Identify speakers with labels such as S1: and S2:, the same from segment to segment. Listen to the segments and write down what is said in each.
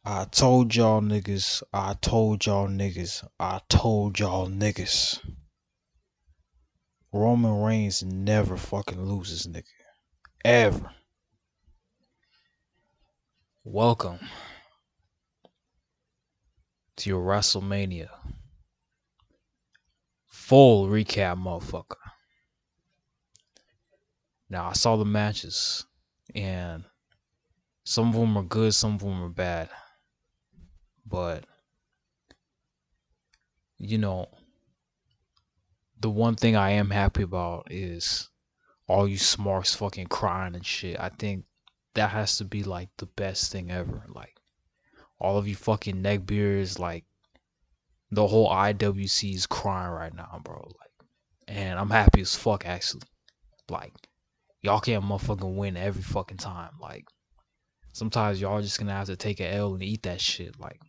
S1: I told y'all niggas, I told y'all niggas, I told y'all niggas. Roman Reigns never fucking loses, nigga. Ever. Welcome to your WrestleMania full recap, motherfucker. Now, I saw the matches, and some of them are good, some of them are bad. But, you know, the one thing I am happy about is all you smarks fucking crying and shit. I think that has to be like the best thing ever. Like, all of you fucking neckbeards, like, the whole IWC is crying right now, bro. Like, and I'm happy as fuck, actually. Like, y'all can't motherfucking win every fucking time. Like, sometimes y'all just gonna have to take a L and eat that shit. Like,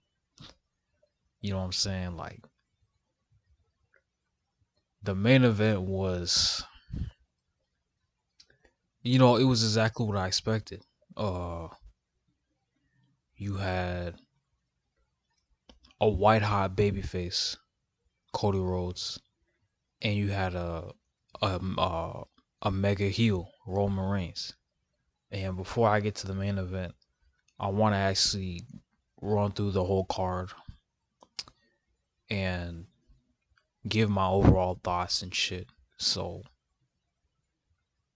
S1: you know what I'm saying? Like, the main event was, it was exactly what I expected. Uh, you had a white hot babyface, Cody Rhodes, and you had a mega heel, Roman Reigns. And before I get to the main event, I want to actually run through the whole card and give my overall thoughts and shit. So,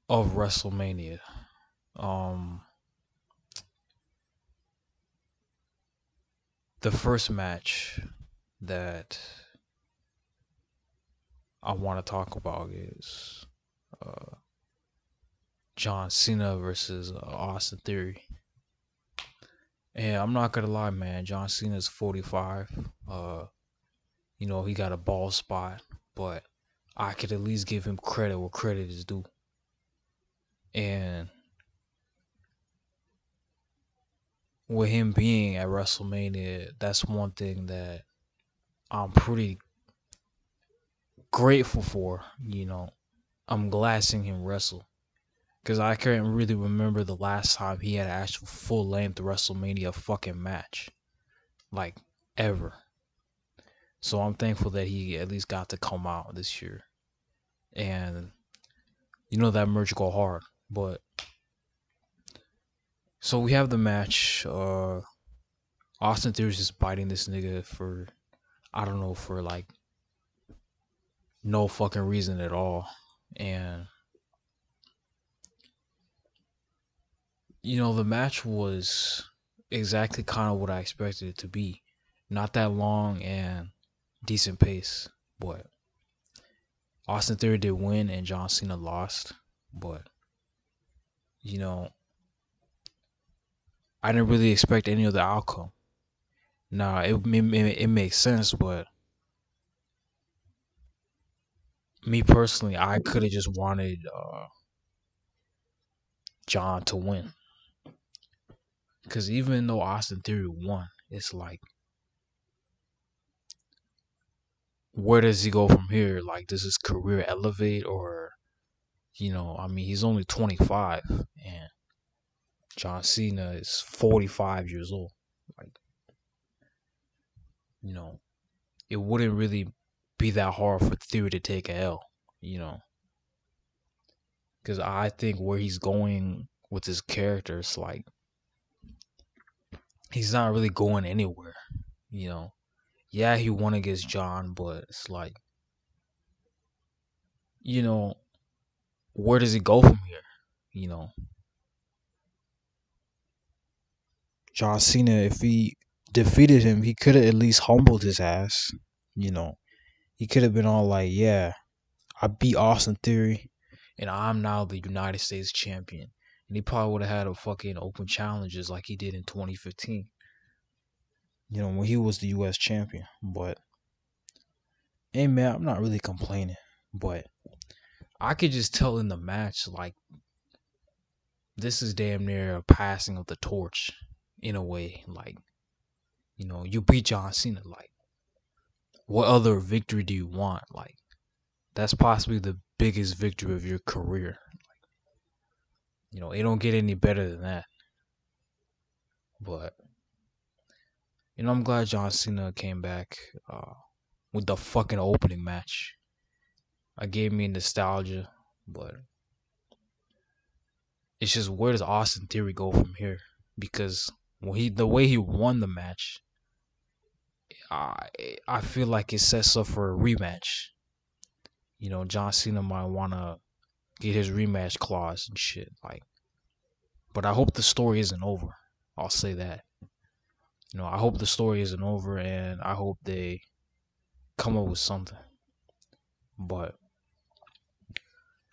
S1: of WrestleMania. Um the first match that I want to talk about is uh John Cena versus Austin Theory. And I'm not gonna lie, man, John Cena's 45. He got a ball spot, but I could at least give him credit where credit is due. And with him being at WrestleMania, that's one thing that I'm pretty grateful for. I'm glad seeing him wrestle because I can't really remember the last time he had an actual full length WrestleMania fucking match, like ever. So I'm thankful that he at least got to come out this year, and that merch go hard. But so we have the match. Austin Theory's just biting this nigga for, I don't know, for like no fucking reason at all. And the match was exactly kind of what I expected it to be. Not that long and decent pace. But Austin Theory did win and John Cena lost. But, you know, I didn't really expect any other outcome. Nah, it makes sense, but me personally, I could have just wanted John to win. Because even though Austin Theory won, it's like, where does he go from here? Like, does his career elevate? Or, he's only 25 and John Cena is 45 years old. Like, you know, it wouldn't really be that hard for Theory to take a L, you know, because I think where he's going with his character is like, he's not really going anywhere, you know. Yeah, he won against John, but it's like, you know, where does he go from here? You know, John Cena, if he defeated him, he could have at least humbled his ass. You know, he could have been all like, yeah, I beat Austin Theory and I'm now the United States champion. And he probably would have had a fucking open challenges like he did in 2015. When he was the US champion. But, hey man, I'm not really complaining. But I could just tell in the match, like, this is damn near a passing of the torch in a way. Like, you beat John Cena. Like, what other victory do you want? Like, that's possibly the biggest victory of your career. It don't get any better than that. But I'm glad John Cena came back with the fucking opening match. It gave me nostalgia, but it's just where does Austin Theory go from here? Because the way he won the match, I I feel like it sets up for a rematch. John Cena might want to get his rematch clause and shit. But I hope the story isn't over. I'll say that. I hope the story isn't over, and I hope they come up with something. But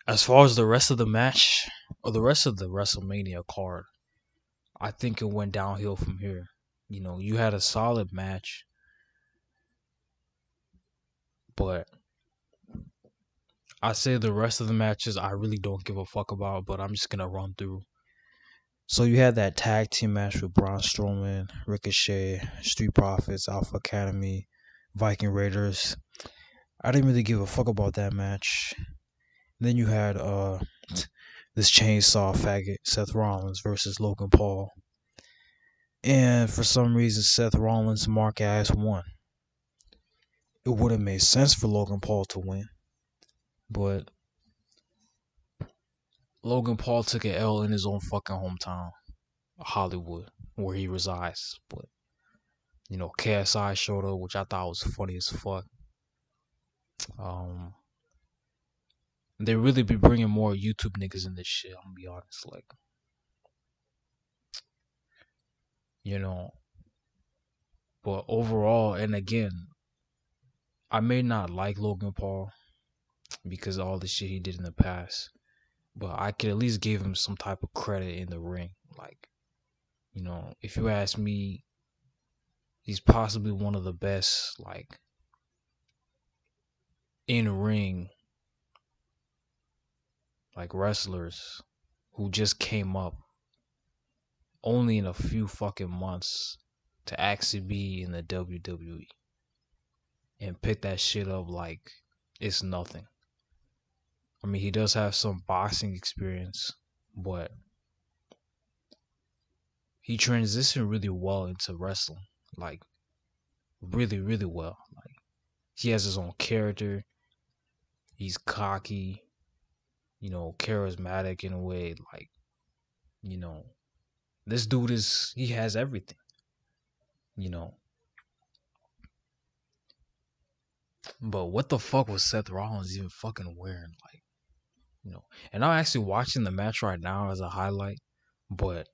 S1: as far as the rest of the match or the rest of the WrestleMania card, I think it went downhill from here. You had a solid match, but I say the rest of the matches I really don't give a fuck about, but I'm just gonna run through. So you had that tag team match with Braun Strowman, Ricochet, Street Profits, Alpha Academy, Viking Raiders. I didn't really give a fuck about that match. Then you had this chainsaw faggot Seth Rollins versus Logan Paul. And for some reason Seth Rollins' mark ass won. It would have made sense for Logan Paul to win. But Logan Paul took an L in his own fucking hometown, Hollywood, where he resides. But KSI showed up, which I thought was funny as fuck. They really be bringing more YouTube niggas in this shit. I'm gonna be honest, you know. But overall, and again, I may not like Logan Paul because of all the shit he did in the past, but I could at least give him some type of credit in the ring. If you ask me, he's possibly one of the best, in ring, wrestlers who just came up only in a few fucking months to actually be in the WWE and pick that shit up like it's nothing. I mean, he does have some boxing experience, but he transitioned really well into wrestling. Really, really well. He has his own character. He's cocky, charismatic in a way. You know, this dude he has everything, you know. But what the fuck was Seth Rollins even fucking wearing? And I'm actually watching the match right now as a highlight, but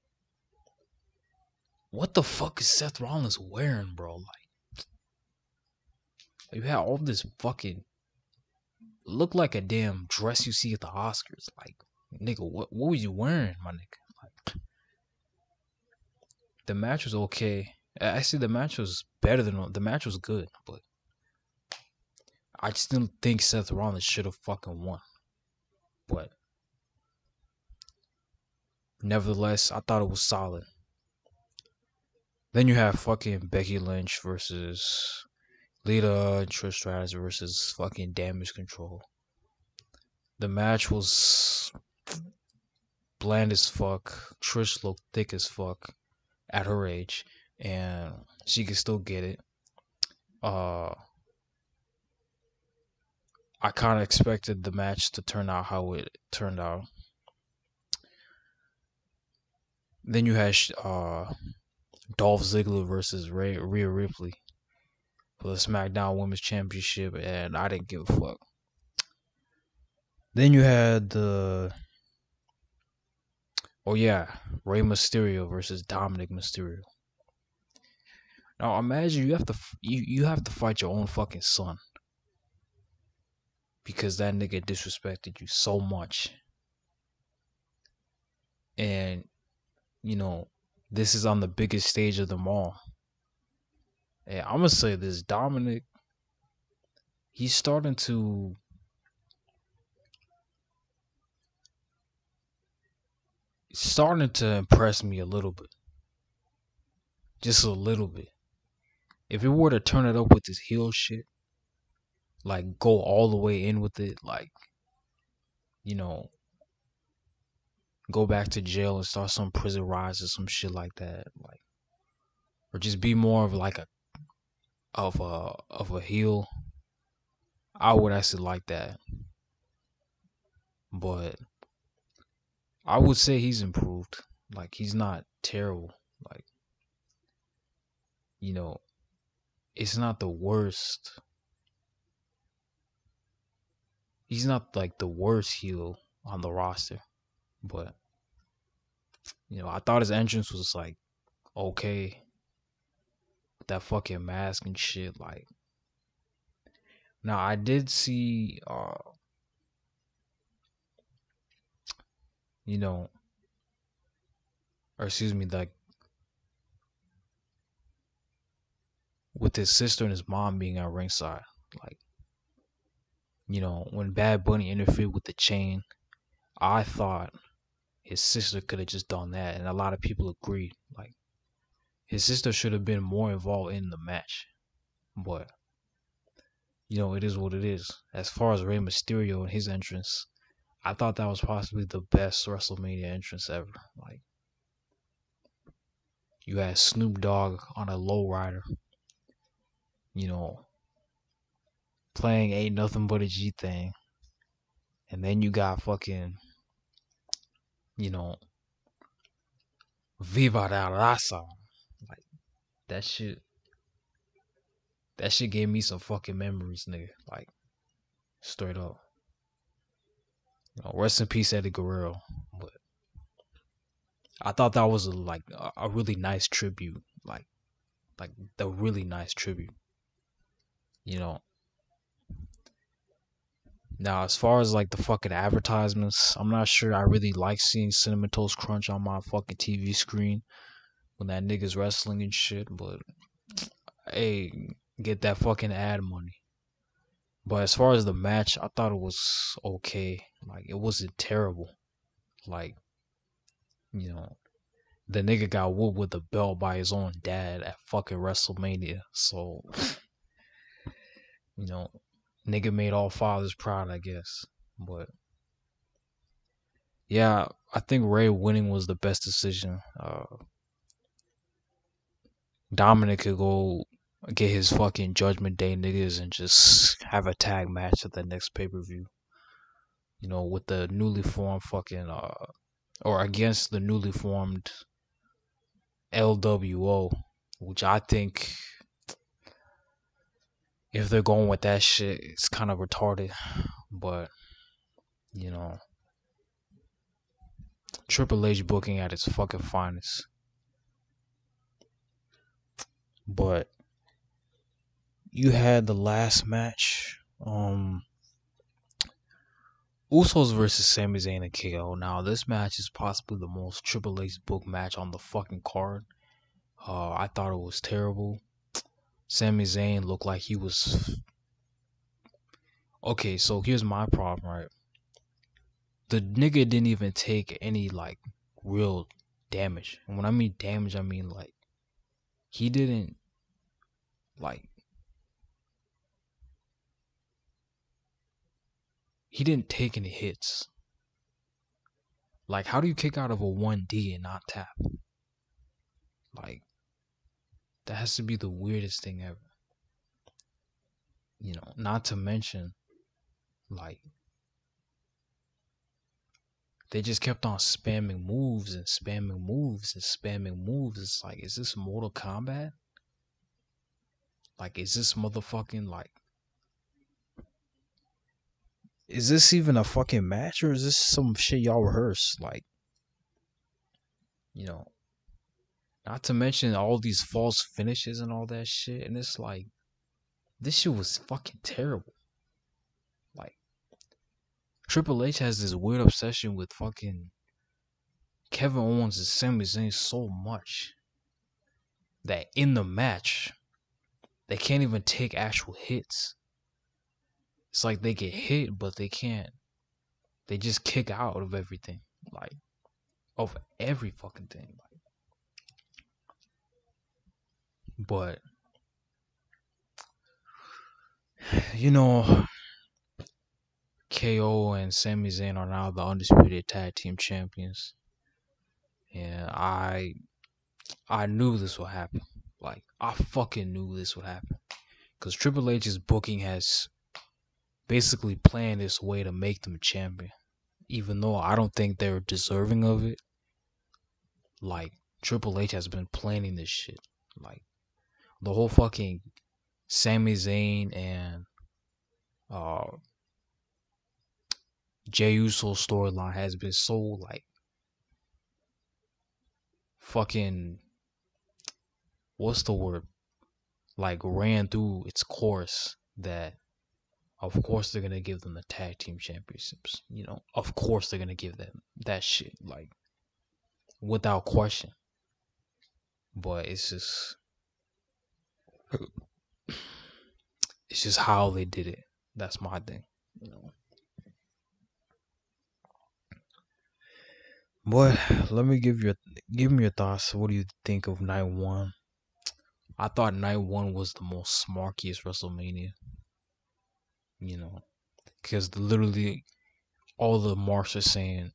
S1: what the fuck is Seth Rollins wearing, bro? You had all this fucking look like a damn dress you see at the Oscars. Nigga, what were you wearing, my nigga? The match was okay. Actually, the match was better than the match was good, but I just didn't think Seth Rollins should have fucking won. But nevertheless, I thought it was solid. Then you have fucking Becky Lynch versus Lita and Trish Stratus versus fucking Damage Control. The match was bland as fuck. Trish looked thick as fuck at her age, and she could still get it. I kind of expected the match to turn out how it turned out. Then you had Dolph Ziggler versus Rhea Ripley for the SmackDown Women's Championship, and I didn't give a fuck. Then you had Rey Mysterio versus Dominic Mysterio. Now imagine you have to fight your own fucking son because that nigga disrespected you so much, and this is on the biggest stage of them all. And I'm gonna say this, Dominic, he's starting to impress me a little bit. Just a little bit. If it were to turn it up with this heel shit, go all the way in with it, you know, go back to jail and start some prison rise or some shit like that, or just be more of like a heel. I would actually like that, but I would say he's improved. Like he's not terrible. Like you know, it's not the worst. He's not like the worst heel on the roster, but I thought his entrance was like okay. That fucking mask and shit. Like now, I did see, you know, or excuse me, like with his sister and his mom being at ringside. Like when Bad Bunny interfered with the chain, I thought his sister could have just done that, and a lot of people agreed. Like his sister should have been more involved in the match, but it is what it is. As far as Rey Mysterio and his entrance, I thought that was possibly the best WrestleMania entrance ever. Like you had Snoop Dogg on a lowrider, you know, playing Ain't Nothing But a G Thing, and then you got fucking, you know, Viva la Raza. Like that shit. That shit gave me some fucking memories, nigga. Like straight up. Rest in peace, Eddie Guerrero. But I thought that was a really nice tribute. Like the really nice tribute. You know. Now, as far as like the fucking advertisements, I'm not sure I really like seeing Cinnamon Toast Crunch on my fucking TV screen when that nigga's wrestling and shit. But hey, get that fucking ad money. But as far as the match, I thought it was okay. Like it wasn't terrible. Like you know, the nigga got whooped with a belt by his own dad at fucking WrestleMania. So you know, nigga made all fathers proud, I guess. But yeah, I think Ray winning was the best decision. Dominic could go get his fucking Judgment Day niggas and just have a tag match at the next pay per view. With the newly formed fucking or against the newly formed LWO, which I think if they're going with that shit, it's kind of retarded. But you know, Triple H booking at its fucking finest. But you had the last match, Usos versus Sami Zayn and KO. Now this match is possibly the most Triple H book match on the fucking card. I thought it was terrible. Sami Zayn looked like he was okay. So here's my problem, right? The nigga didn't even take any like real damage, and when I mean damage, I mean like he didn't like he didn't take any hits. Like, how do you kick out of a 1D and not tap? Like, that has to be the weirdest thing ever. Not to mention, like, they just kept on spamming moves and spamming moves and spamming moves. It's like, is this Mortal Kombat? Like, is this motherfucking, like, is this even a fucking match or is this some shit y'all rehearse? Like, not to mention all these false finishes and all that shit. And it's like, this shit was fucking terrible. Like, Triple H has this weird obsession with fucking Kevin Owens and Sami Zayn so much that in the match, they can't even take actual hits. It's like they get hit, but they can't. They just kick out of everything. Like, of every fucking thing. But, KO and Sami Zayn are now the Undisputed Tag Team Champions. And I knew this would happen. Like, I fucking knew this would happen. Because Triple H's booking has basically planned this way to make them champion. Even though I don't think they're deserving of it. Like, Triple H has been planning this shit. Like, the whole fucking Sami Zayn and uh Jey Uso storyline has been so like fucking, what's the word? Like, ran through its course that of course they're gonna give them the tag team championships. You know, of course they're gonna give them that shit, like, without question. But it's just how they did it. That's my thing, you know. Boy, let me give me your thoughts. What do you think of night one? I thought night one was the most smarkiest WrestleMania. You know, because literally all the marks are saying,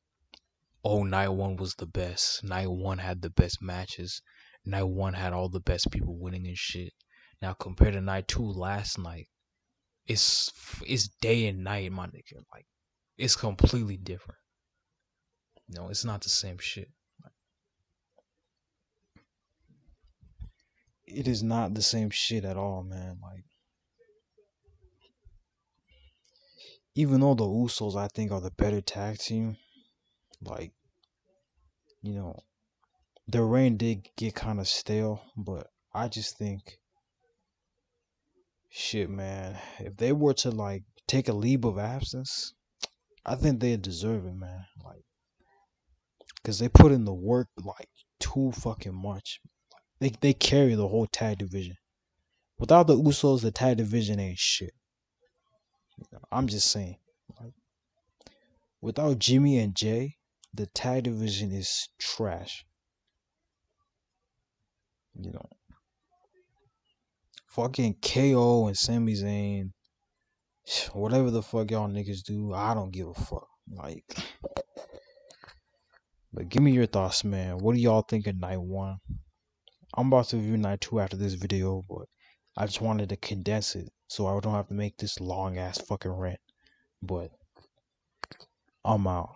S1: "Oh, night one was the best. Night one had the best matches. Night one had all the best people winning and shit." Now compared to night two last night, it's day and night, my nigga. Like, it's completely different. No, it's not the same shit. It is not the same shit at all, man. Like, even though the Usos I think are the better tag team, like, you know, their reign did get kind of stale, but I just think, shit, man, if they were to like take a leave of absence, I think they deserve it, man. Like, cause they put in the work like too fucking much. They carry the whole tag division. Without the Usos, the tag division ain't shit. I'm just saying. Like, without Jimmy and Jay, the tag division is trash. You know, fucking KO and Sami Zayn, whatever the fuck y'all niggas do, I don't give a fuck. Like, but give me your thoughts, man. What do y'all think of night one? I'm about to review night two after this video, but I just wanted to condense it so I don't have to make this long ass fucking rant. But I'm out.